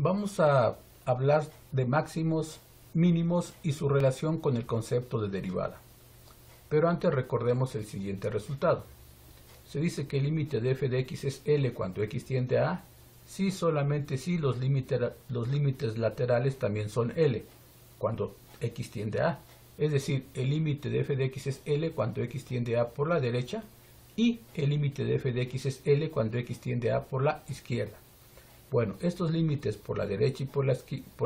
Vamos a hablar de máximos, mínimos y su relación con el concepto de derivada. Pero antes recordemos el siguiente resultado. Se dice que el límite de f de x es L cuando x tiende a A, si solamente si los límites laterales también son L cuando x tiende a A. Es decir, el límite de f de x es L cuando x tiende a por la derecha y el límite de f de x es L cuando x tiende a por la izquierda. Bueno, estos límites por la derecha y por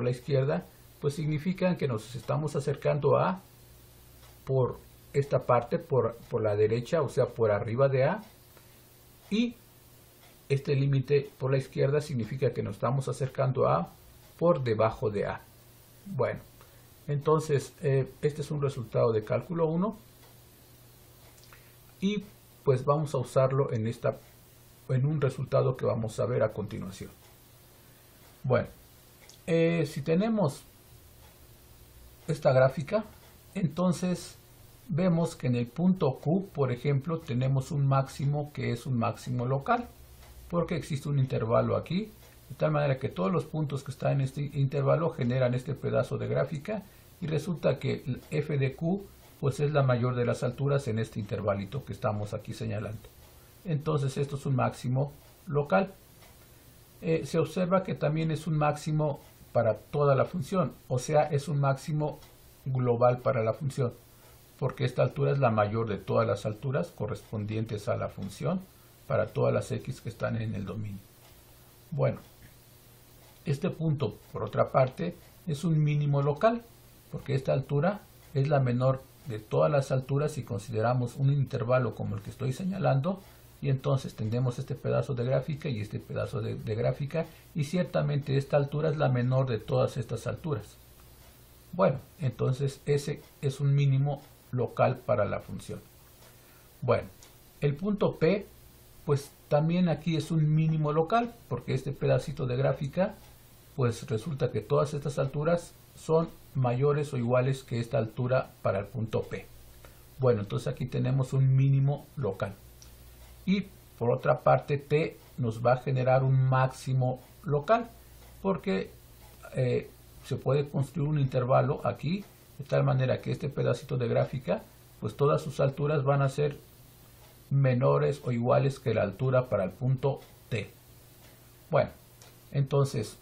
la izquierda pues significan que nos estamos acercando a por esta parte, por la derecha, o sea, por arriba de A, y este límite por la izquierda significa que nos estamos acercando a por debajo de A. Bueno, entonces este es un resultado de cálculo 1 y pues vamos a usarlo en un resultado que vamos a ver a continuación. Bueno, si tenemos esta gráfica, entonces vemos que en el punto Q, por ejemplo, tenemos un máximo que es un máximo local, porque existe un intervalo aquí, de tal manera que todos los puntos que están en este intervalo generan este pedazo de gráfica, y resulta que f de Q pues es la mayor de las alturas en este intervalito que estamos aquí señalando. Entonces esto es un máximo local. Se observa que también es un máximo para toda la función, o sea, es un máximo global para la función, porque esta altura es la mayor de todas las alturas correspondientes a la función para todas las x que están en el dominio. Bueno, este punto, por otra parte, es un mínimo local, porque esta altura es la menor de todas las alturas si consideramos un intervalo como el que estoy señalando, y entonces tendremos este pedazo de gráfica y este pedazo de gráfica, y ciertamente esta altura es la menor de todas estas alturas. Bueno, entonces ese es un mínimo local para la función. Bueno, el punto P, pues también aquí es un mínimo local, porque este pedacito de gráfica, pues resulta que todas estas alturas son mayores o iguales que esta altura para el punto P. Bueno, entonces aquí tenemos un mínimo local. Y por otra parte T nos va a generar un máximo local, porque se puede construir un intervalo aquí, de tal manera que este pedacito de gráfica, pues todas sus alturas van a ser menores o iguales que la altura para el punto T. Bueno, entonces,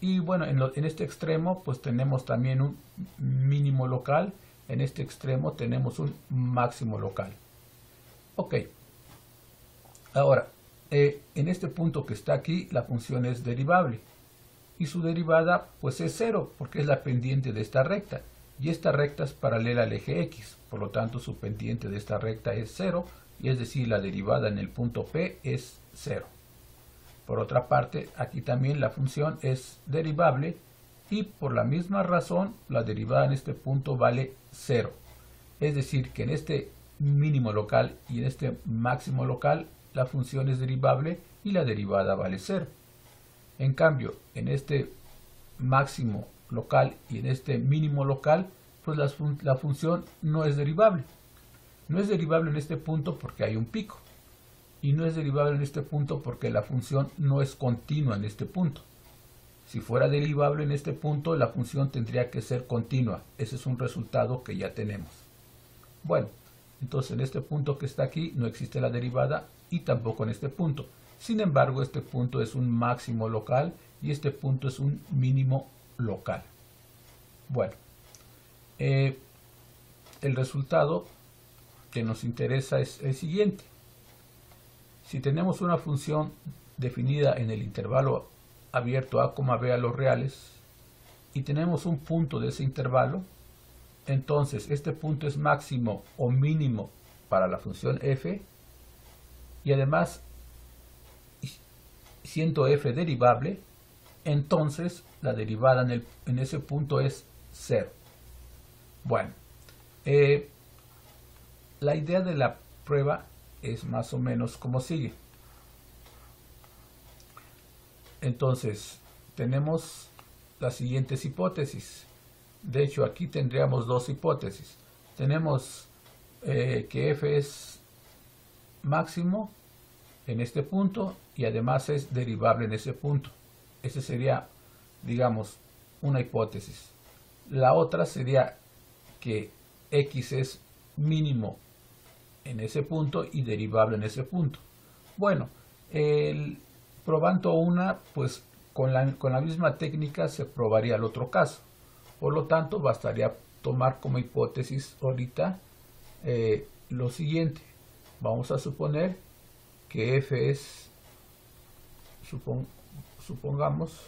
y bueno, en este extremo pues tenemos también un mínimo local, en este extremo tenemos un máximo local. Ok. Ahora, en este punto que está aquí, la función es derivable. Y su derivada, pues es 0, porque es la pendiente de esta recta. Y esta recta es paralela al eje X. Por lo tanto, su pendiente de esta recta es 0. Y es decir, la derivada en el punto P es 0. Por otra parte, aquí también la función es derivable. Y por la misma razón, la derivada en este punto vale 0. Es decir, que en este mínimo local y en este máximo local, la función es derivable y la derivada vale 0. En cambio, en este máximo local y en este mínimo local, pues la función no es derivable. No es derivable en este punto porque hay un pico. Y no es derivable en este punto porque la función no es continua en este punto. Si fuera derivable en este punto, la función tendría que ser continua. Ese es un resultado que ya tenemos. Bueno, entonces en este punto que está aquí no existe la derivada y tampoco en este punto. Sin embargo, este punto es un máximo local y este punto es un mínimo local. Bueno, el resultado que nos interesa es el siguiente. Si tenemos una función definida en el intervalo abierto a, b a los reales y tenemos un punto de ese intervalo, entonces este punto es máximo o mínimo para la función f, y además siendo f derivable, entonces la derivada en ese punto es 0. Bueno, la idea de la prueba es más o menos como sigue. Entonces, tenemos las siguientes hipótesis. De hecho, aquí tendríamos dos hipótesis. Tenemos que f es máximo en este punto y además es derivable en ese punto. Esa sería, digamos, una hipótesis. La otra sería que x es mínimo en ese punto y derivable en ese punto. Bueno, probando una, pues con la misma técnica se probaría el otro caso. Por lo tanto, bastaría tomar como hipótesis ahorita lo siguiente. Vamos a suponer que f es, supongamos,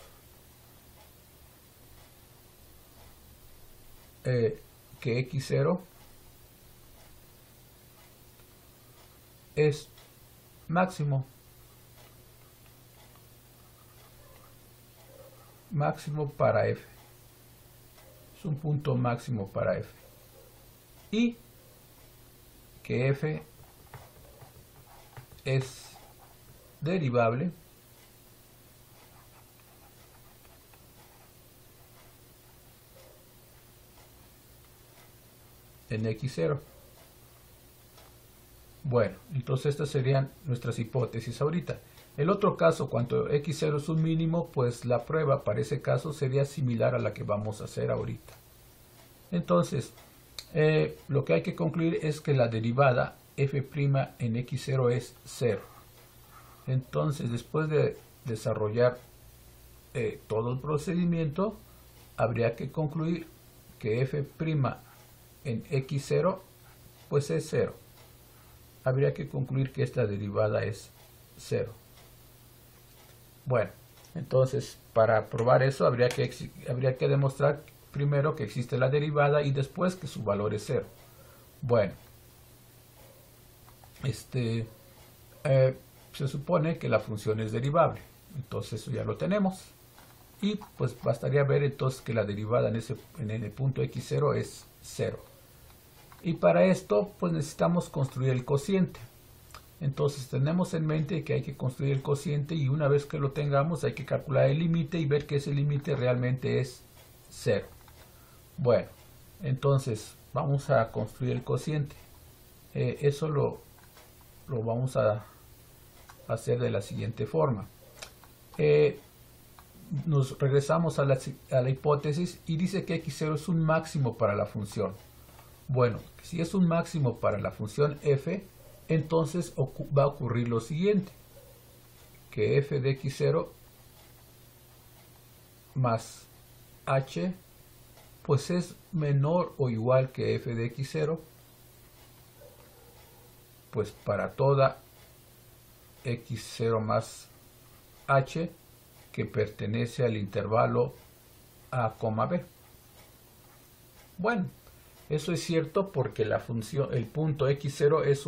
que x0 es máximo para f, es un punto máximo para f, y que f es derivable en x0. Bueno, entonces estas serían nuestras hipótesis ahorita. El otro caso, cuando x0 es un mínimo, pues la prueba para ese caso sería similar a la que vamos a hacer ahorita. Entonces, lo que hay que concluir es que la derivada f' en x0 es 0. Entonces, después de desarrollar todo el procedimiento, habría que concluir que f' en x0 pues es 0. Habría que concluir que esta derivada es 0. Bueno, entonces para probar eso habría que demostrar primero que existe la derivada y después que su valor es 0. Bueno, se supone que la función es derivable, entonces eso ya lo tenemos. Y pues bastaría ver entonces que la derivada en el punto x0 es 0. Y para esto pues necesitamos construir el cociente. Entonces tenemos en mente que hay que construir el cociente y una vez que lo tengamos hay que calcular el límite y ver que ese límite realmente es 0. Bueno, entonces vamos a construir el cociente. Eso lo vamos a hacer de la siguiente forma. Nos regresamos a la hipótesis y dice que x0 es un máximo para la función. Bueno, si es un máximo para la función f, entonces va a ocurrir lo siguiente, que f de x0 más h pues es menor o igual que f de x0 pues para toda x0 más h que pertenece al intervalo a, b. Bueno, eso es cierto porque la función, el punto x0 es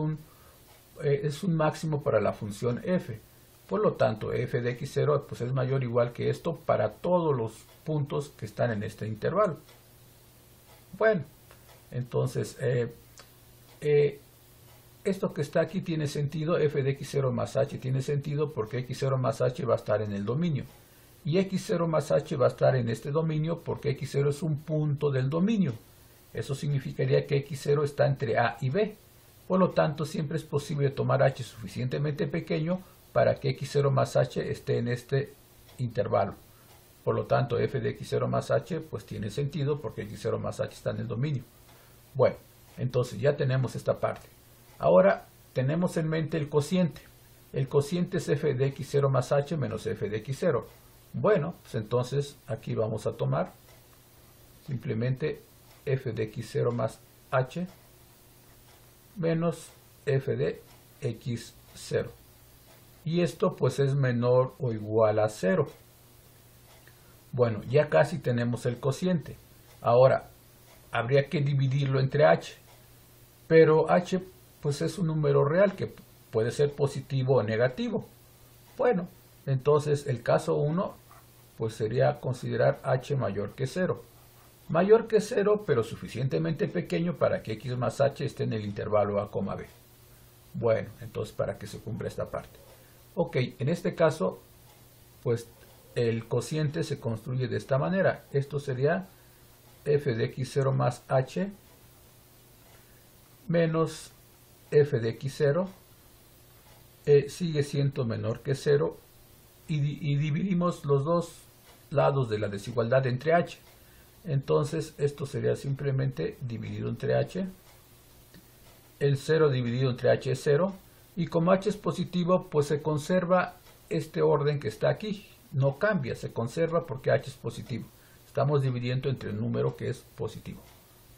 un máximo para la función f. Por lo tanto, f de x0 pues es mayor o igual que esto para todos los puntos que están en este intervalo. Bueno, entonces esto que está aquí tiene sentido, f de x0 más h tiene sentido porque x0 más h va a estar en el dominio. Y x0 más h va a estar en este dominio porque x0 es un punto del dominio. Eso significaría que x0 está entre a y b. Por lo tanto, siempre es posible tomar h suficientemente pequeño para que x0 más h esté en este intervalo. Por lo tanto, f de x0 más h pues tiene sentido porque x0 más h está en el dominio. Bueno, entonces ya tenemos esta parte. Ahora tenemos en mente el cociente. El cociente es f de x0 más h menos f de x0. Bueno, pues entonces aquí vamos a tomar simplemente f de x0 más h menos f de x0. Y esto pues es menor o igual a 0. Bueno, ya casi tenemos el cociente. Ahora, habría que dividirlo entre h. Pero h pues es un número real que puede ser positivo o negativo. Bueno, entonces el caso 1 pues sería considerar h mayor que 0. Mayor que 0, pero suficientemente pequeño para que x más h esté en el intervalo a, b. Bueno, entonces para que se cumpla esta parte. Ok, en este caso, pues el cociente se construye de esta manera. Esto sería f de x0 más h menos f de x0 sigue siendo menor que 0 y dividimos los dos lados de la desigualdad entre h. Entonces esto sería simplemente dividido entre h. El 0 dividido entre h es 0. Y como h es positivo, pues se conserva este orden que está aquí. No cambia, se conserva porque h es positivo. Estamos dividiendo entre el número que es positivo.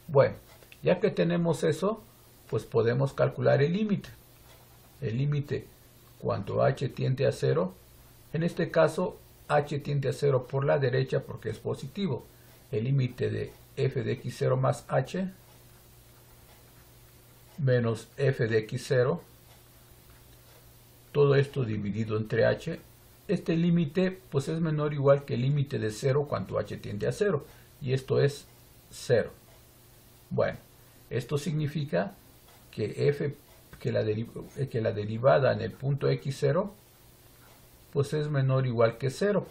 Bueno, ya que tenemos eso, pues podemos calcular el límite. El límite cuando h tiende a 0. En este caso, h tiende a 0 por la derecha porque es positivo. El límite de f de x0 más h menos f de x0. Todo esto dividido entre h. Este límite pues es menor o igual que el límite de 0 cuando h tiende a 0. Y esto es 0. Bueno, esto significa que la derivada en el punto x0 pues es menor o igual que 0.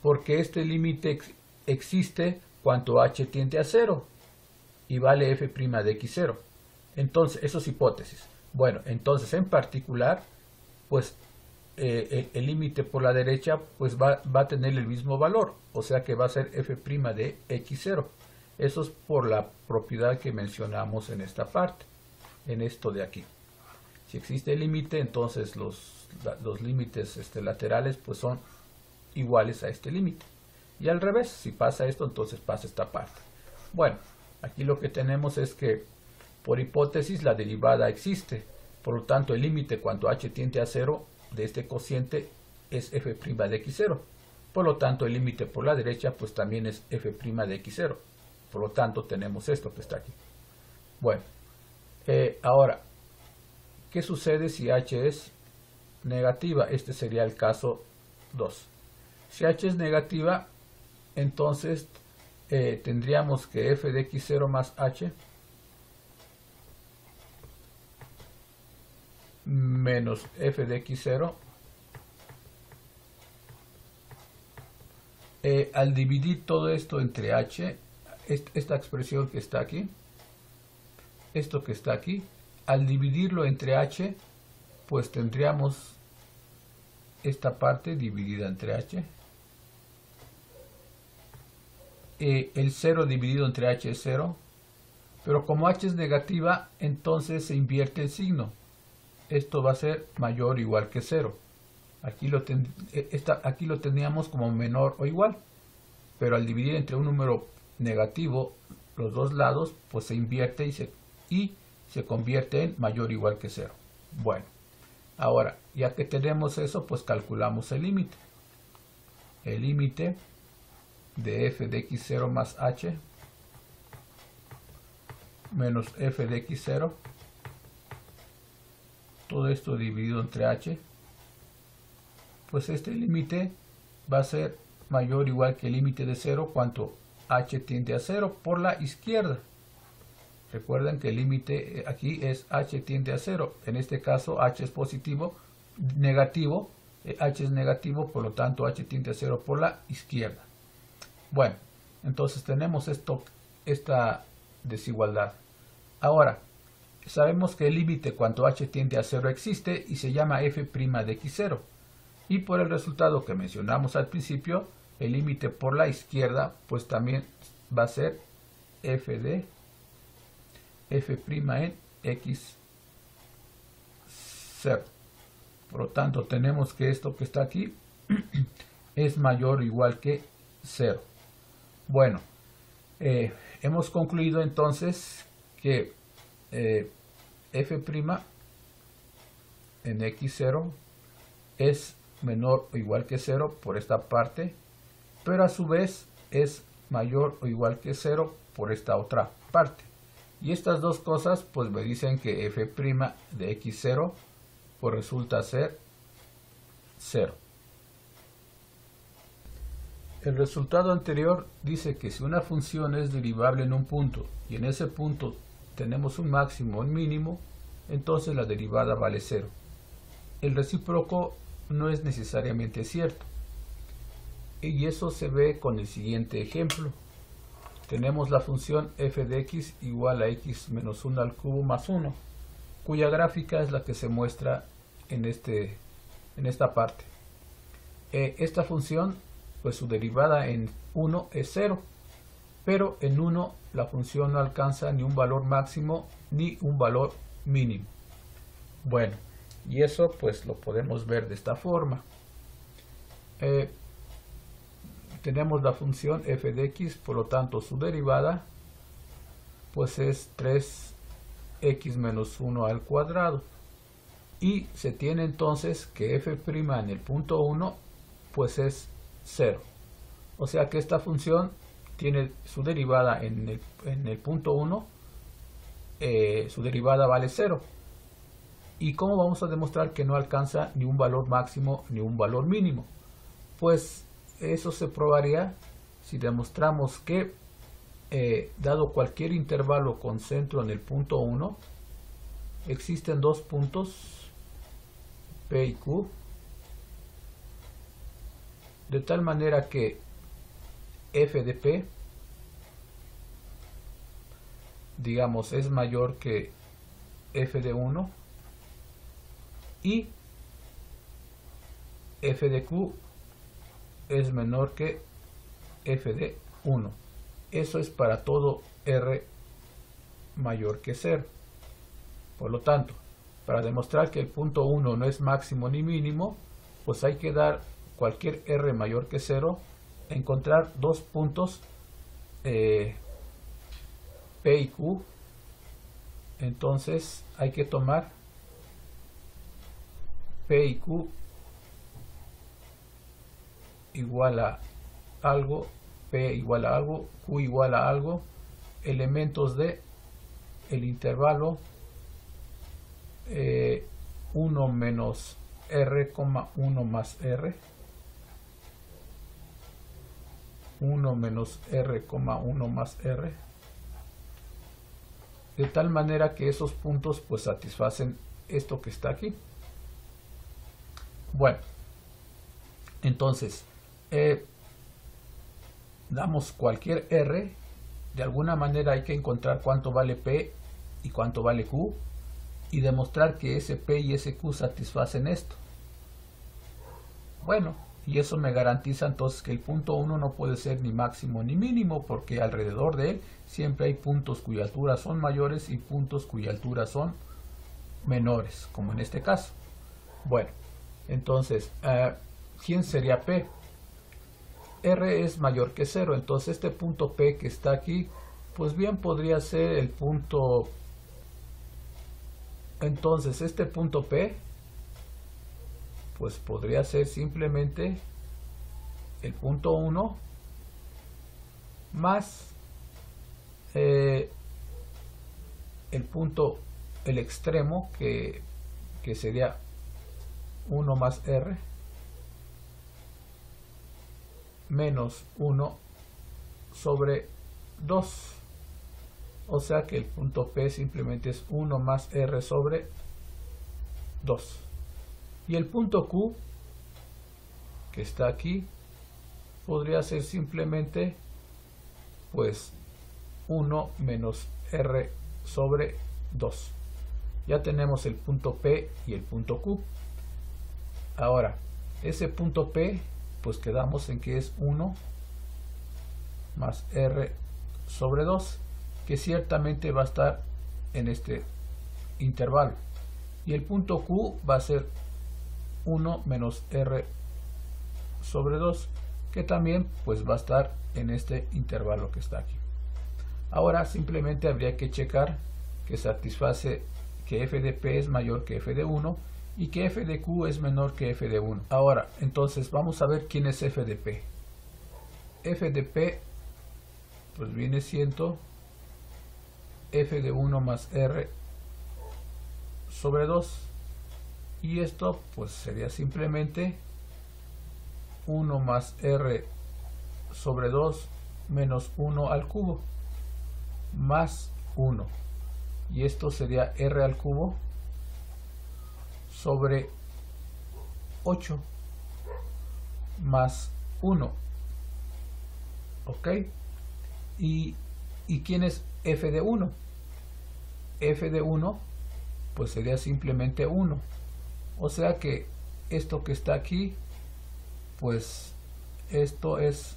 Porque este límite existe cuando h tiende a 0. Y vale f' de x0. Entonces, eso es hipótesis. Bueno, entonces en particular, pues el límite por la derecha pues va a tener el mismo valor, o sea que va a ser f' de x0. Eso es por la propiedad que mencionamos en esta parte, en esto de aquí. Si existe el límite, entonces los límites laterales pues son iguales a este límite. Y al revés, si pasa esto, entonces pasa esta parte. Bueno, aquí lo que tenemos es que por hipótesis la derivada existe. Por lo tanto, el límite cuando h tiende a 0 de este cociente es f' de x0. Por lo tanto, el límite por la derecha pues también es f' de x0. Por lo tanto, tenemos esto que está aquí. Bueno, ahora, ¿qué sucede si h es negativa? Este sería el caso 2. Si h es negativa, entonces tendríamos que f de x0 más h menos f de x0 al dividir todo esto entre h, esta expresión que está aquí, esto que está aquí, al dividirlo entre h, pues tendríamos esta parte dividida entre h. El 0 dividido entre h es 0, pero como h es negativa, entonces se invierte el signo. Esto va a ser mayor o igual que 0. Aquí lo teníamos como menor o igual, pero al dividir entre un número negativo los dos lados, pues se invierte y se convierte en mayor o igual que 0. Bueno, ahora, ya que tenemos eso, pues calculamos el límite. El límite de f de x0 más h menos f de x0, todo esto dividido entre h, pues este límite va a ser mayor o igual que el límite de 0 cuando h tiende a 0 por la izquierda. Recuerden que el límite aquí es h tiende a 0. En este caso h es positivo, negativo, h es negativo, por lo tanto h tiende a 0 por la izquierda. Bueno, entonces tenemos esta desigualdad. Ahora, sabemos que el límite cuando h tiende a 0 existe y se llama f' de x0. Y por el resultado que mencionamos al principio, el límite por la izquierda pues también va a ser f de f' en x0. Por lo tanto, tenemos que esto que está aquí es mayor o igual que 0. Bueno, hemos concluido entonces que f' en x0 es menor o igual que 0 por esta parte, pero a su vez es mayor o igual que 0 por esta otra parte. Y estas dos cosas pues me dicen que f' de x0 pues resulta ser 0. El resultado anterior dice que si una función es derivable en un punto y en ese punto tenemos un máximo o un mínimo, entonces la derivada vale 0. El recíproco no es necesariamente cierto. Y eso se ve con el siguiente ejemplo. Tenemos la función f de x igual a x menos 1 al cubo más 1, cuya gráfica es la que se muestra en esta parte. esta función, pues su derivada en 1 es 0, pero en 1 la función no alcanza ni un valor máximo ni un valor mínimo. Bueno, y eso pues lo podemos ver de esta forma. Tenemos la función f de x, por lo tanto su derivada pues es 3x menos 1 al cuadrado. Y se tiene entonces que f' en el punto 1 pues es 0. O sea que esta función tiene su derivada en el punto 1, su derivada vale 0. ¿Y cómo vamos a demostrar que no alcanza ni un valor máximo ni un valor mínimo? Pues eso se probaría si demostramos que dado cualquier intervalo con centro en el punto 1, existen dos puntos P y Q, de tal manera que f de P, digamos, es mayor que f de 1 y f de Q es menor que f de 1. Eso es para todo R mayor que 0. Por lo tanto, para demostrar que el punto 1 no es máximo ni mínimo, pues hay que dar cualquier R mayor que 0, encontrar dos puntos P y Q. Entonces hay que tomar P y Q igual a algo, P igual a algo, Q igual a algo, elementos de el intervalo 1 menos R, 1 más R, 1 menos R, 1 más R, de tal manera que esos puntos pues satisfacen esto que está aquí. Bueno, entonces damos cualquier R, de alguna manera hay que encontrar cuánto vale P y cuánto vale Q y demostrar que ese P y ese Q satisfacen esto. Bueno, y eso me garantiza entonces que el punto 1 no puede ser ni máximo ni mínimo, porque alrededor de él siempre hay puntos cuya altura son mayores y puntos cuya altura son menores, como en este caso. Bueno, entonces, ¿quién sería P? R es mayor que 0, entonces este punto P que está aquí, pues bien podría ser el punto. Entonces este punto P pues podría ser simplemente el punto 1 más el extremo que sería 1 más R menos 1 sobre 2. O sea que el punto P simplemente es 1 más R sobre 2. Y el punto Q, que está aquí, podría ser simplemente pues 1 menos R sobre 2. Ya tenemos el punto P y el punto Q. Ahora, ese punto P, pues quedamos en que es 1 más R sobre 2. Que ciertamente va a estar en este intervalo. Y el punto Q va a ser 1 menos R sobre 2, que también pues va a estar en este intervalo que está aquí. Ahora simplemente habría que checar que satisface que f de P es mayor que f de 1 y que f de Q es menor que f de 1. Ahora, entonces vamos a ver quién es f de P. F de P pues viene siendo f de 1 más R sobre 2, y esto pues sería simplemente 1 más R sobre 2 menos 1 al cubo más 1, y esto sería R al cubo sobre 8 más 1. ¿Ok? ¿Y quién es f de 1? F de 1 pues sería simplemente 1. O sea que esto que está aquí pues esto es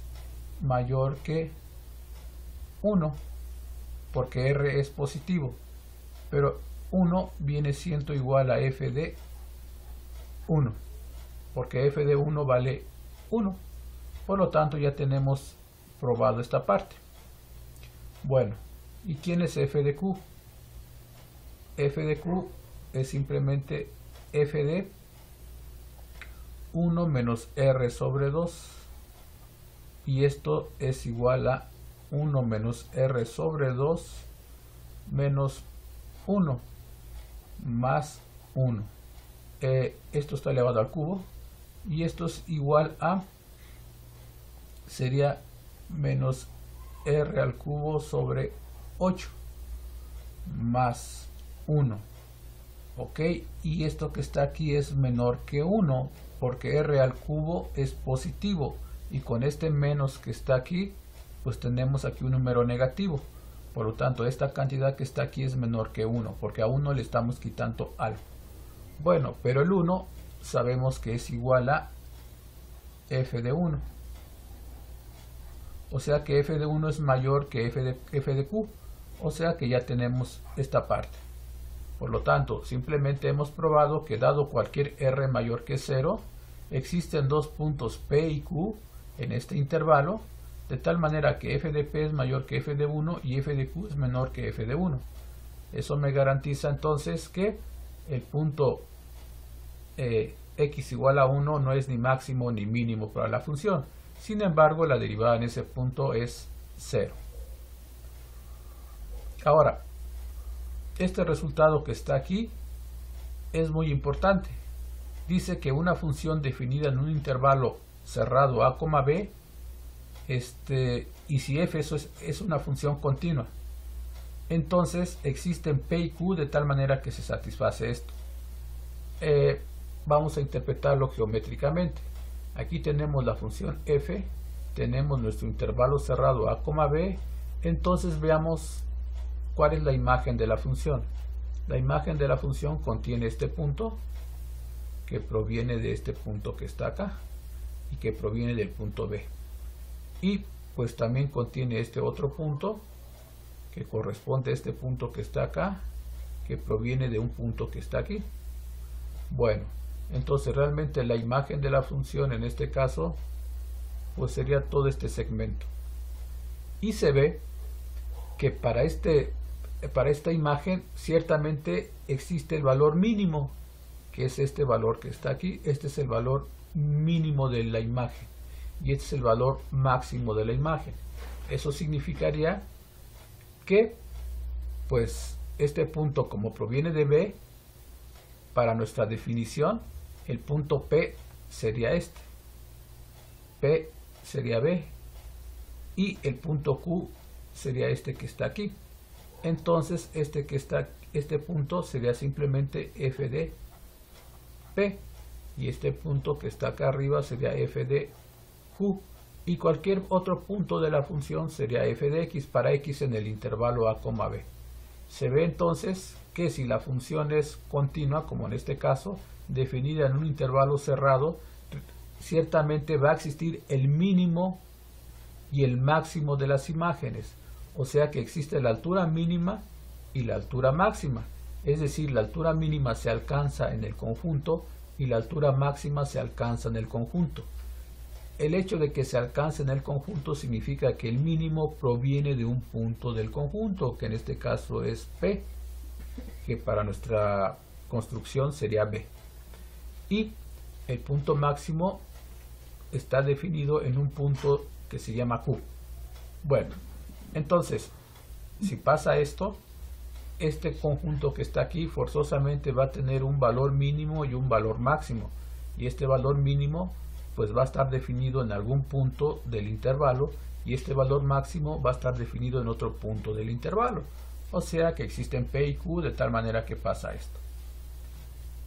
mayor que 1, porque R es positivo, pero 1 viene siendo igual a f de 1, porque f de 1 vale 1. Por lo tanto, ya tenemos probado esta parte. Bueno, ¿y quién es f de q? F de q es simplemente f de 1 menos r sobre 2, y esto es igual a 1 menos r sobre 2 menos 1 más 1. Esto está elevado al cubo, y esto es igual a, sería menos r al cubo sobre 8 más 1. Ok, y esto que está aquí es menor que 1, porque r al cubo es positivo, y con este menos que está aquí, pues tenemos aquí un número negativo. Por lo tanto, esta cantidad que está aquí es menor que 1, porque a 1 le estamos quitando algo. Bueno, pero el 1 sabemos que es igual a f de 1. O sea que f de 1 es mayor que f de q. O sea que ya tenemos esta parte. Por lo tanto, simplemente hemos probado que dado cualquier r mayor que 0, existen dos puntos P y Q en este intervalo, de tal manera que f de P es mayor que f de 1 y f de Q es menor que f de 1. Eso me garantiza entonces que el punto x igual a 1 no es ni máximo ni mínimo para la función. Sin embargo, la derivada en ese punto es 0. Ahora, este resultado que está aquí es muy importante. Dice que una función definida en un intervalo cerrado a, b, y si f eso es una función continua, entonces existen p y q de tal manera que se satisface esto. Vamos a interpretarlo geométricamente. Aquí tenemos la función f, tenemos nuestro intervalo cerrado a, b, entonces veamos cuál es la imagen de la función. La imagen de la función contiene este punto, que proviene de este punto que está acá, y que proviene del punto B. Y pues también contiene este otro punto, que corresponde a este punto que está acá, que proviene de un punto que está aquí. Bueno, entonces realmente la imagen de la función en este caso, pues sería todo este segmento. Y se ve que para esta imagen ciertamente existe el valor mínimo, que es este valor que está aquí. Este es el valor mínimo de la imagen y este es el valor máximo de la imagen. Eso significaría que pues este punto, como proviene de B, para nuestra definición el punto P sería este, P sería B, y el punto Q sería este que está aquí. Entonces este punto sería simplemente f de P, y este punto que está acá arriba sería f de Q, y cualquier otro punto de la función sería f de x para x en el intervalo a, b. Se ve entonces que si la función es continua, como en este caso, definida en un intervalo cerrado, ciertamente va a existir el mínimo y el máximo de las imágenes. O sea que existe la altura mínima y la altura máxima. Es decir, la altura mínima se alcanza en el conjunto y la altura máxima se alcanza en el conjunto. El hecho de que se alcance en el conjunto significa que el mínimo proviene de un punto del conjunto, que en este caso es P, que para nuestra construcción sería B. Y el punto máximo está definido en un punto que se llama Q. Bueno, entonces, si pasa esto, este conjunto que está aquí forzosamente va a tener un valor mínimo y un valor máximo. Y este valor mínimo pues va a estar definido en algún punto del intervalo, y este valor máximo va a estar definido en otro punto del intervalo. O sea que existen P y Q de tal manera que pasa esto.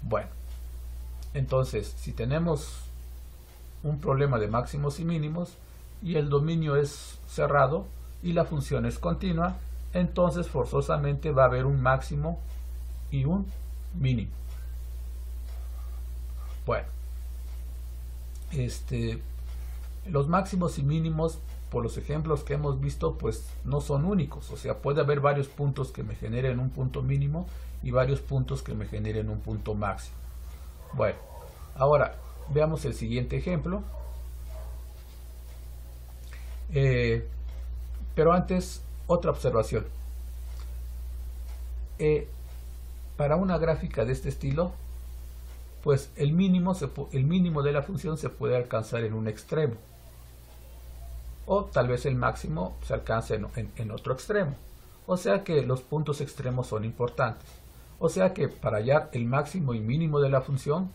Bueno, entonces si tenemos un problema de máximos y mínimos y el dominio es cerrado y la función es continua, entonces forzosamente va a haber un máximo y un mínimo. Bueno, los máximos y mínimos, por los ejemplos que hemos visto, pues no son únicos. O sea, puede haber varios puntos que me generen un punto mínimo y varios puntos que me generen un punto máximo. Bueno, ahora veamos el siguiente ejemplo. Pero antes, otra observación. Para una gráfica de este estilo, pues el mínimo de la función se puede alcanzar en un extremo, o tal vez el máximo se alcanza en otro extremo. O sea que los puntos extremos son importantes. O sea que para hallar el máximo y mínimo de la función,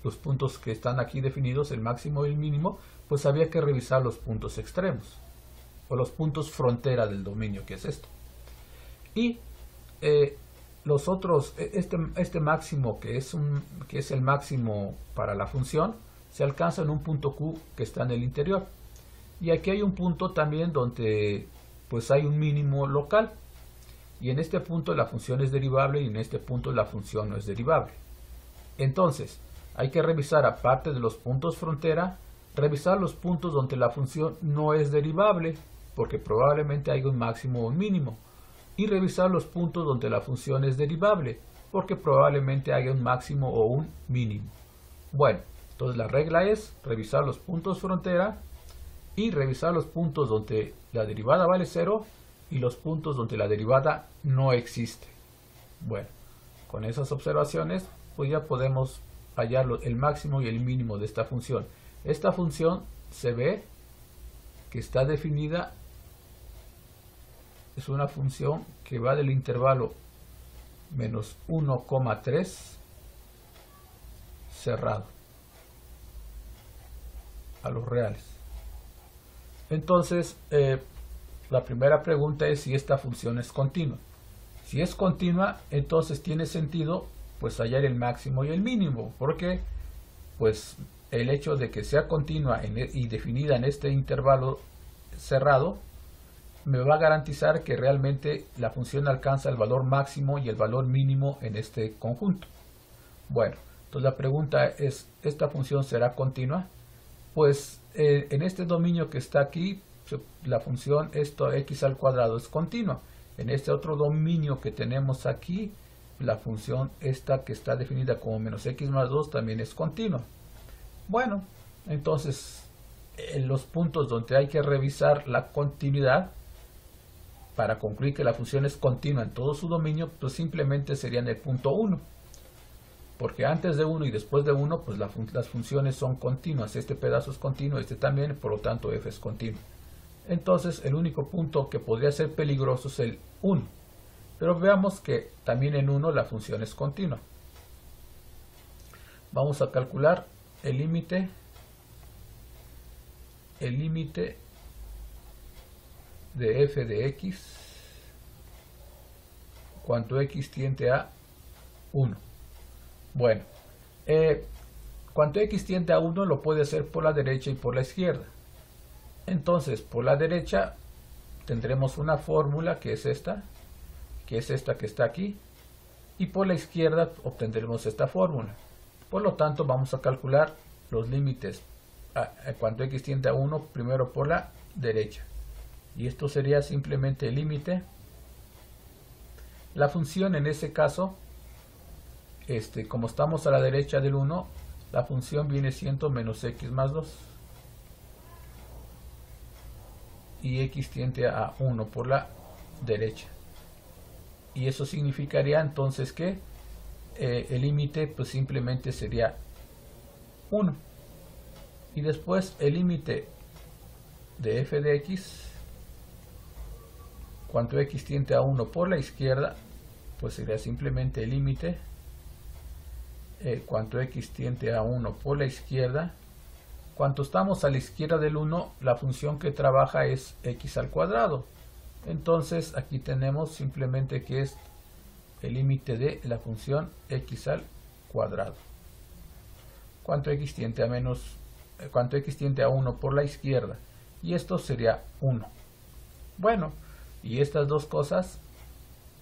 los puntos que están aquí definidos, el máximo y el mínimo, pues había que revisar los puntos extremos, o los puntos frontera del dominio, que es esto. Y los otros, este máximo que es el máximo para la función, se alcanza en un punto Q que está en el interior. Y aquí hay un punto también donde pues hay un mínimo local. Y en este punto la función es derivable y en este punto la función no es derivable. Entonces, hay que revisar, aparte de los puntos frontera, revisar los puntos donde la función no es derivable, porque probablemente hay un máximo o un mínimo. Y revisar los puntos donde la función es derivable, porque probablemente haya un máximo o un mínimo. Bueno, entonces la regla es revisar los puntos frontera y revisar los puntos donde la derivada vale 0 y los puntos donde la derivada no existe. Bueno, con esas observaciones pues ya podemos hallar el máximo y el mínimo de esta función. Esta función se ve que está definida, es una función que va del intervalo menos 1,3 cerrado a los reales. Entonces, la primera pregunta es si esta función es continua. Si es continua, entonces tiene sentido pues hallar el máximo y el mínimo, porque pues el hecho de que sea continua y definida en este intervalo cerrado me va a garantizar que realmente la función alcanza el valor máximo y el valor mínimo en este conjunto. Bueno, entonces la pregunta es, ¿esta función será continua? Pues en este dominio que está aquí, la función x al cuadrado es continua. En este otro dominio que tenemos aquí, la función esta que está definida como menos x más 2 también es continua. Bueno, entonces en los puntos donde hay que revisar la continuidad para concluir que la función es continua en todo su dominio, pues simplemente serían el punto 1. Porque antes de 1 y después de 1, pues las funciones son continuas. Este pedazo es continuo, este también, por lo tanto f es continuo. Entonces el único punto que podría ser peligroso es el 1. Pero veamos que también en 1 la función es continua. Vamos a calcular el límite de f de x cuando x tiende a 1. Bueno, cuando x tiende a 1 lo puede hacer por la derecha y por la izquierda. Entonces, por la derecha tendremos una fórmula que es esta que está aquí, y por la izquierda obtendremos esta fórmula. Por lo tanto, vamos a calcular los límites cuando x tiende a 1 primero por la derecha. Y esto sería simplemente el límite. La función en ese caso, como estamos a la derecha del 1, la función viene siendo menos x más 2. Y x tiende a 1 por la derecha. Y eso significaría entonces que el límite pues simplemente sería 1. Y después el límite de f de x cuando x tiende a 1 por la izquierda, pues sería simplemente el límite cuando x tiende a 1 por la izquierda. Cuando estamos a la izquierda del 1, la función que trabaja es x al cuadrado. Entonces aquí tenemos simplemente que es el límite de la función x al cuadrado. Cuando x tiende a 1 por la izquierda. Y esto sería 1. Bueno, y estas dos cosas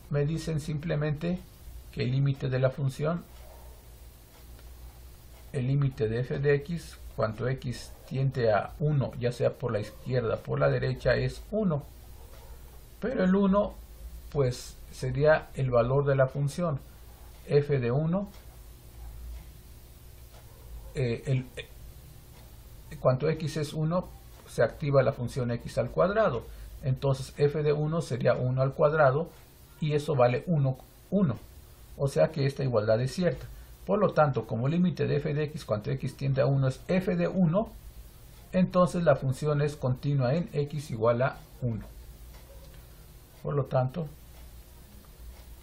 me dicen simplemente que el límite de la función, el límite de f de x cuanto x tiende a 1, ya sea por la izquierda o por la derecha, es 1. Pero el 1 pues sería el valor de la función f de 1. Cuanto x es 1, se activa la función x al cuadrado. Entonces f de 1 sería 1 al cuadrado y eso vale 1, 1. O sea que esta igualdad es cierta. Por lo tanto, como límite de f de x cuanto x tiende a 1 es f de 1, entonces la función es continua en x igual a 1. Por lo tanto,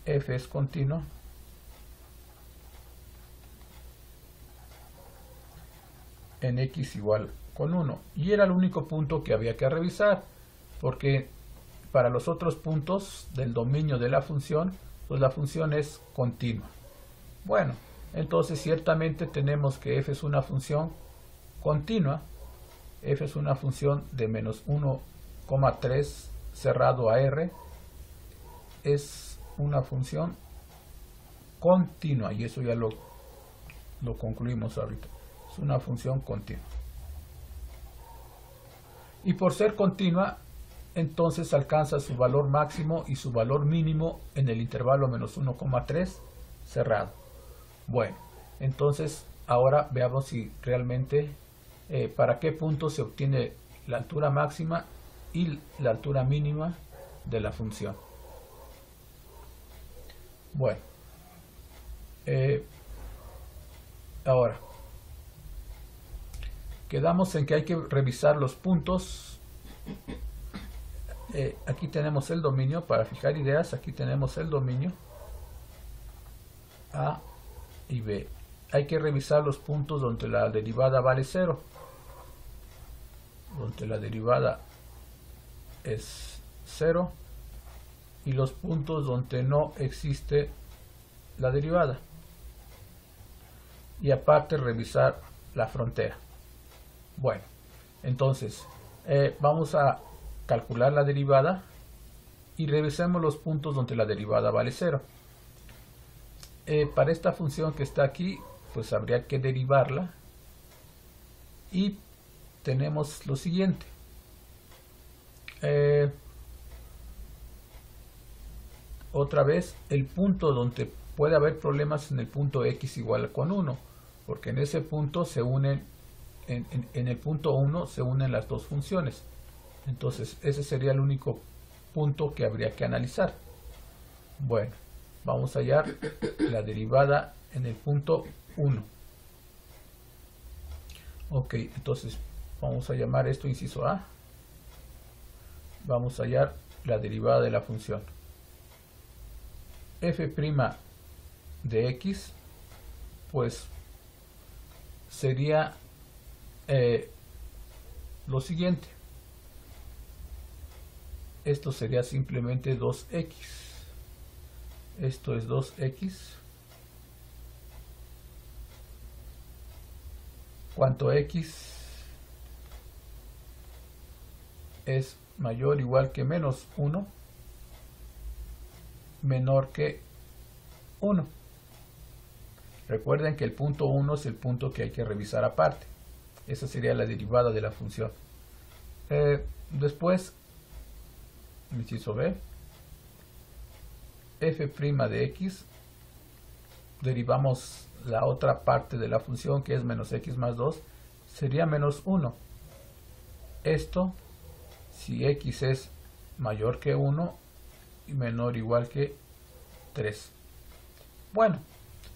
f es continua en x igual con 1. Y era el único punto que había que revisar, porque para los otros puntos del dominio de la función, pues la función es continua. Bueno, entonces ciertamente tenemos que f es una función continua. F es una función de menos 1,3 cerrado a r. Es una función continua y eso ya lo concluimos ahorita. Es una función continua. Y por ser continua, entonces alcanza su valor máximo y su valor mínimo en el intervalo menos 1,3 cerrado. Bueno, entonces ahora veamos si realmente para qué punto se obtiene la altura máxima y la altura mínima de la función. Bueno, ahora quedamos en que hay que revisar los puntos. Aquí tenemos el dominio para fijar ideas. Aquí tenemos el dominio A y B. Hay que revisar los puntos donde la derivada vale 0, donde la derivada es 0, y los puntos donde no existe la derivada. Y aparte revisar la frontera. Bueno, entonces vamos a calcular la derivada y revisemos los puntos donde la derivada vale 0. Para esta función que está aquí, pues habría que derivarla y tenemos lo siguiente. Otra vez, el punto donde puede haber problemas en el punto x igual con 1, porque en ese punto se unen, en el punto 1 se unen las dos funciones. Entonces ese sería el único punto que habría que analizar. Bueno, vamos a hallar la derivada en el punto 1. Ok, entonces vamos a llamar esto inciso A. Vamos a hallar la derivada de la función f' de x, pues sería lo siguiente. Esto sería simplemente 2x. Esto es 2x. Cuanto x es mayor o igual que menos 1, menor que 1. Recuerden que el punto 1 es el punto que hay que revisar aparte. Esa sería la derivada de la función. Después, inciso B, f' de x, derivamos la otra parte de la función que es menos x más 2, sería menos 1. Esto si x es mayor que 1 y menor o igual que 3. Bueno,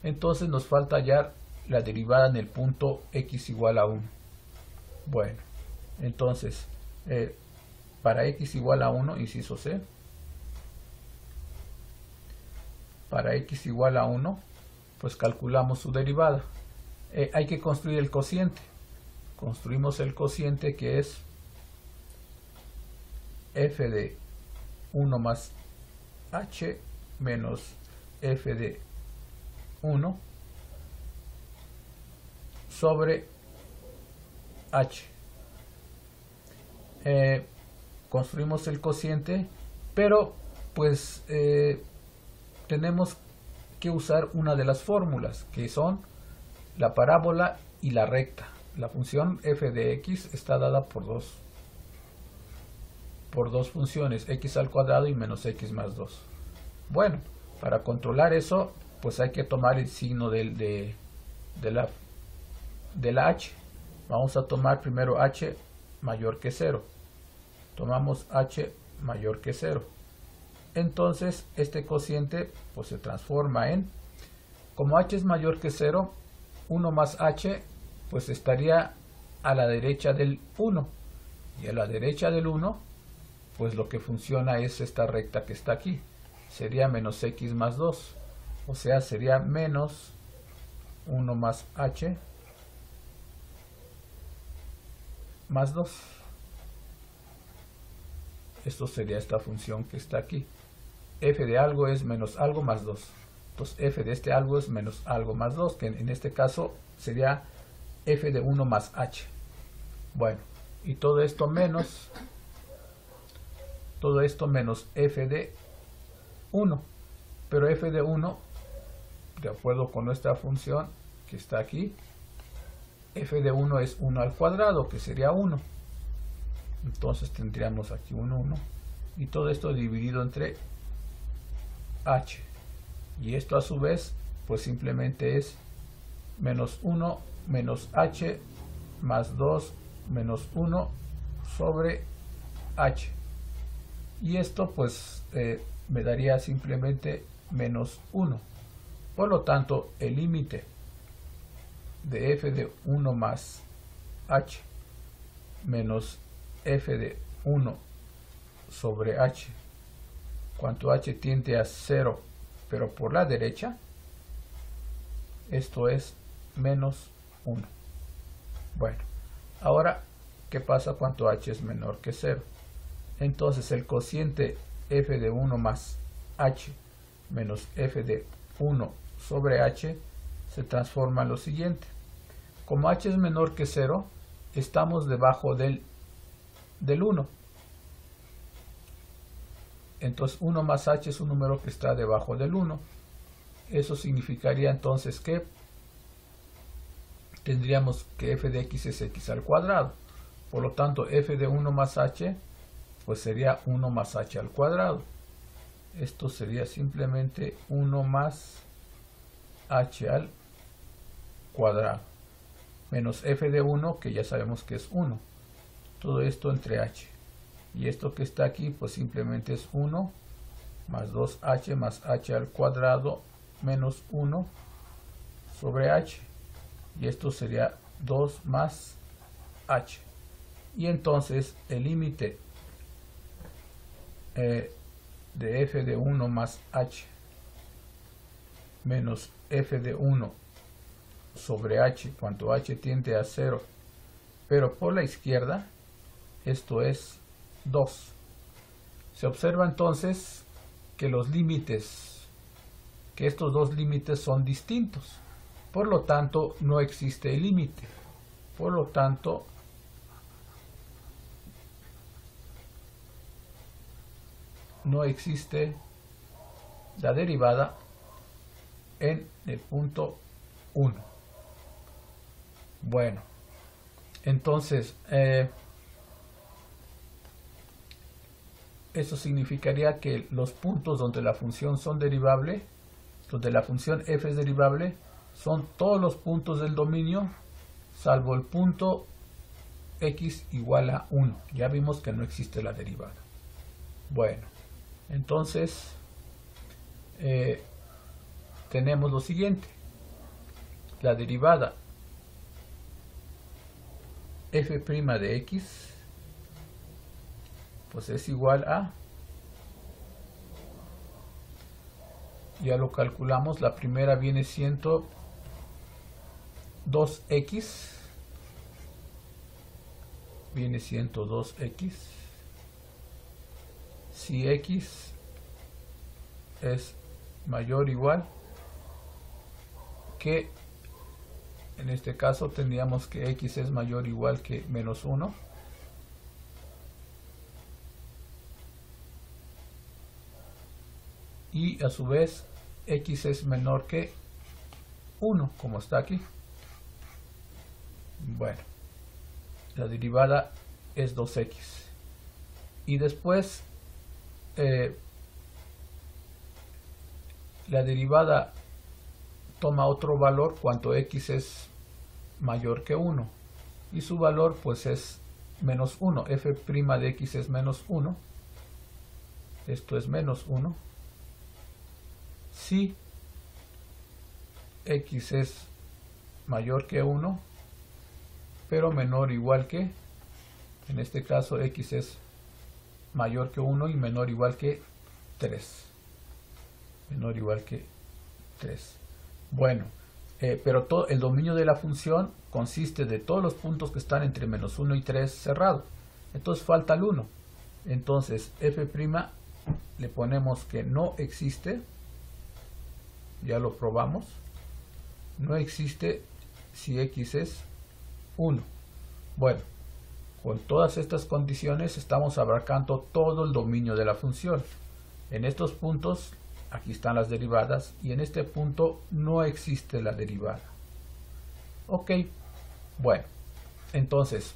entonces nos falta hallar la derivada en el punto x igual a 1. Bueno, entonces para x igual a 1, inciso C, para x igual a 1, pues calculamos su derivada. Hay que construir el cociente. Construimos el cociente, que es f de 1 más h menos f de 1 sobre h. Construimos el cociente, pero pues tenemos que usar una de las fórmulas, que son la parábola y la recta. La función f de x está dada por dos funciones, x al cuadrado y menos x más 2. Bueno, para controlar eso, pues hay que tomar el signo de la h. Vamos a tomar primero h mayor que 0. Tomamos h mayor que 0. Entonces este cociente pues se transforma en, como h es mayor que 0, 1 más h pues estaría a la derecha del 1. Y a la derecha del 1 pues lo que funciona es esta recta que está aquí. Sería menos x más 2. O sea, sería menos 1 más h más 2. Esto sería esta función que está aquí. F de algo es menos algo más 2. Entonces f de este algo es menos algo más 2, que en este caso sería f de 1 más h. Bueno, y todo esto menos f de 1. Pero f de 1, de acuerdo con nuestra función que está aquí, f de 1 es 1 al cuadrado, que sería 1. Entonces tendríamos aquí 1, 1. Y todo esto dividido entre h. Y esto a su vez, pues simplemente es menos 1 menos h más 2 menos 1 sobre h. Y esto pues me daría simplemente menos 1. Por lo tanto, el límite de f de 1 más h menos f de 1 sobre h, cuanto h tiende a 0, pero por la derecha, esto es menos 1. Bueno, ahora, ¿qué pasa cuando h es menor que 0? Entonces el cociente f de 1 más h menos f de 1 sobre h se transforma en lo siguiente. Como h es menor que 0, estamos debajo del 1. Entonces 1 más h es un número que está debajo del 1. Eso significaría entonces que tendríamos que f de x es x al cuadrado. Por lo tanto, f de 1 más h pues sería 1 más h al cuadrado. Esto sería simplemente 1 más h al cuadrado menos f de 1, que ya sabemos que es 1. Todo esto entre h. Y esto que está aquí pues simplemente es 1 más 2h más h al cuadrado menos 1 sobre h. Y esto sería 2 más h. Y entonces el límite de f de 1 más h menos f de 1 sobre h, cuando h tiende a 0, pero por la izquierda, esto es 2. Se observa entonces que los límites, que estos dos límites son distintos. Por lo tanto, no existe el límite. Por lo tanto, no existe la derivada en el punto 1. Bueno, entonces eso significaría que los puntos donde la función son derivable, donde la función f es derivable, son todos los puntos del dominio salvo el punto x igual a 1. Ya vimos que no existe la derivada. Bueno, entonces tenemos lo siguiente. La derivada f' de x pues es igual a, ya lo calculamos, la primera viene siendo 2x, viene siendo 2x, si x es mayor o igual que, en este caso tendríamos que x es mayor o igual que menos 1, y a su vez x es menor que 1, como está aquí. Bueno, la derivada es 2x. Y después la derivada toma otro valor cuando x es mayor que 1. Y su valor pues es menos 1. F' de x es menos 1. Esto es menos 1. Si x es mayor que 1, pero menor o igual que, en este caso x es mayor que 1 y menor o igual que 3. Menor o igual que 3. Bueno, pero todo el dominio de la función consiste de todos los puntos que están entre menos 1 y 3 cerrado. Entonces falta el 1. Entonces f' le ponemos que no existe. Ya lo probamos. No existe si x es 1. Bueno, con todas estas condiciones estamos abarcando todo el dominio de la función. En estos puntos, aquí están las derivadas, y en este punto no existe la derivada. Ok, bueno, entonces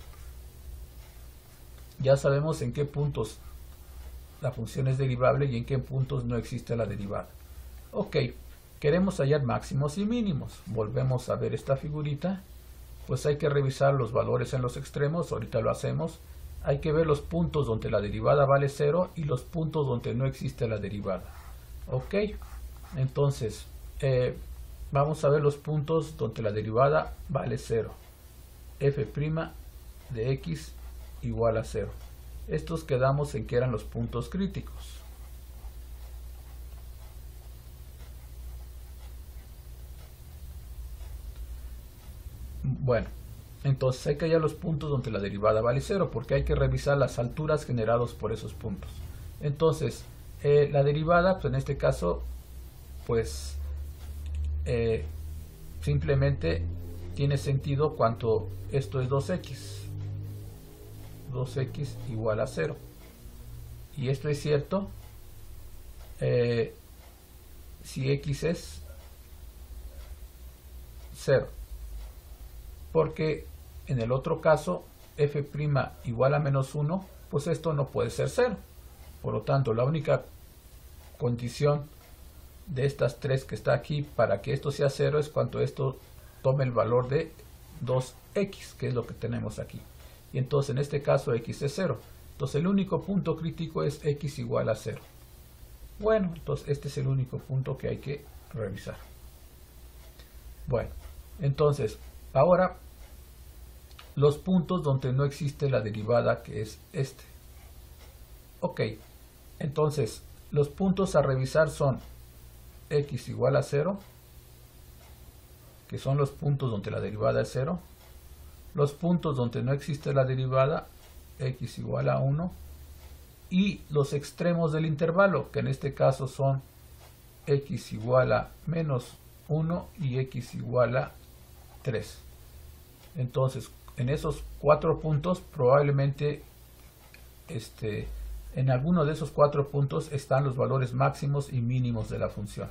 ya sabemos en qué puntos la función es derivable y en qué puntos no existe la derivada. Ok, queremos hallar máximos y mínimos. Volvemos a ver esta figurita. Pues hay que revisar los valores en los extremos. Ahorita lo hacemos. Hay que ver los puntos donde la derivada vale 0 y los puntos donde no existe la derivada. Ok, entonces vamos a ver los puntos donde la derivada vale 0. F' de x igual a 0. Estos quedamos en que eran los puntos críticos. Bueno, entonces hay que hallar los puntos donde la derivada vale 0, porque hay que revisar las alturas generadas por esos puntos. Entonces, la derivada, pues en este caso, pues simplemente tiene sentido cuando esto es 2x. 2x igual a 0. Y esto es cierto si x es 0. Porque en el otro caso, f' igual a menos 1, pues esto no puede ser 0. Por lo tanto, la única condición de estas tres que está aquí para que esto sea 0 es cuando esto tome el valor de 2x, que es lo que tenemos aquí. Y entonces en este caso x es 0. Entonces el único punto crítico es x igual a 0. Bueno, entonces este es el único punto que hay que revisar. Bueno, entonces ahora los puntos donde no existe la derivada, que es este. Ok, entonces los puntos a revisar son x igual a 0, que son los puntos donde la derivada es 0, los puntos donde no existe la derivada, x igual a 1, y los extremos del intervalo, que en este caso son x igual a menos 1 y x igual a 3. Entonces, en esos 4 puntos, probablemente en alguno de esos 4 puntos están los valores máximos y mínimos de la función.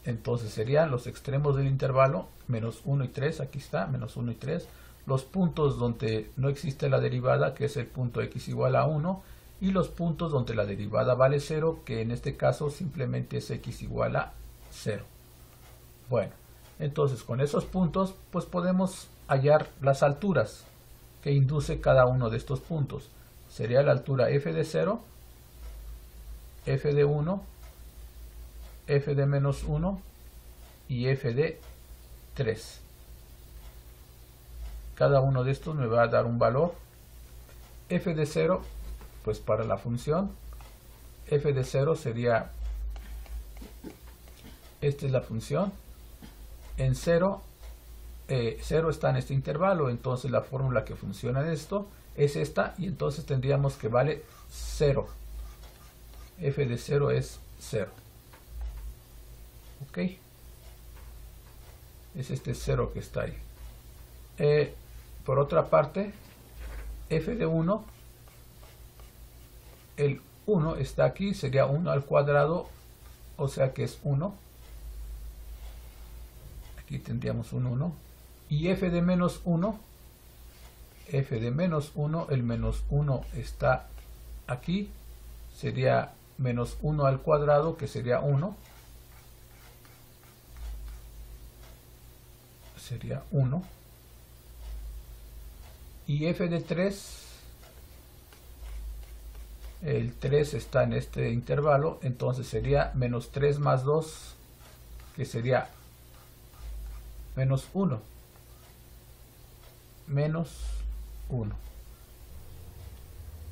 Entonces serían los extremos del intervalo, menos 1 y 3, aquí está, menos 1 y 3. Los puntos donde no existe la derivada, que es el punto x igual a 1, y los puntos donde la derivada vale 0, que en este caso simplemente es x igual a 0. Bueno, entonces con esos puntos pues podemos hallar las alturas que induce cada uno de estos puntos. Sería la altura f de 0, f de 1, f de menos 1 y f de 3. Cada uno de estos me va a dar un valor. F de 0, pues para la función, f de 0 sería, esta es la función. En 0, 0 está en este intervalo, entonces la fórmula que funciona en esto es esta, y entonces tendríamos que vale 0. F de 0 es 0. Ok, es este 0 que está ahí. Por otra parte, f de 1, el 1 está aquí, sería 1 al cuadrado, o sea que es 1. Aquí tendríamos un 1. Y f de menos 1, el menos 1 está aquí, sería menos 1 al cuadrado, que sería 1. Sería 1. Y f de 3, el 3 está en este intervalo, entonces sería menos 3 más 2, que sería menos 1. Menos 1.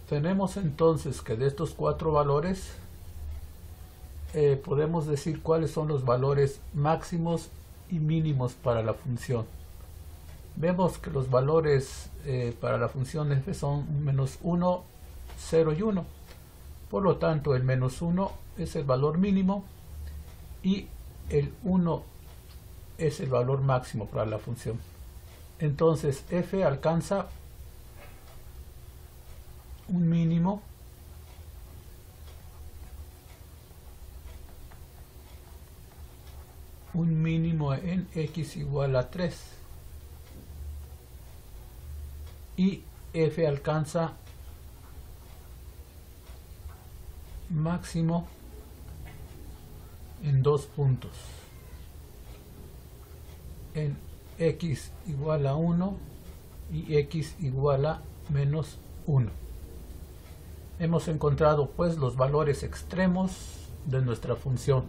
Tenemos entonces que de estos 4 valores podemos decir cuáles son los valores máximos y mínimos para la función. Vemos que los valores para la función f son menos 1, 0 y 1. Por lo tanto, el menos 1 es el valor mínimo y el 1 es el valor máximo para la función. Entonces f alcanza un mínimo en x igual a 3 y f alcanza máximo en 2 puntos, en x igual a 1 y x igual a menos 1. Hemos encontrado pues los valores extremos de nuestra función.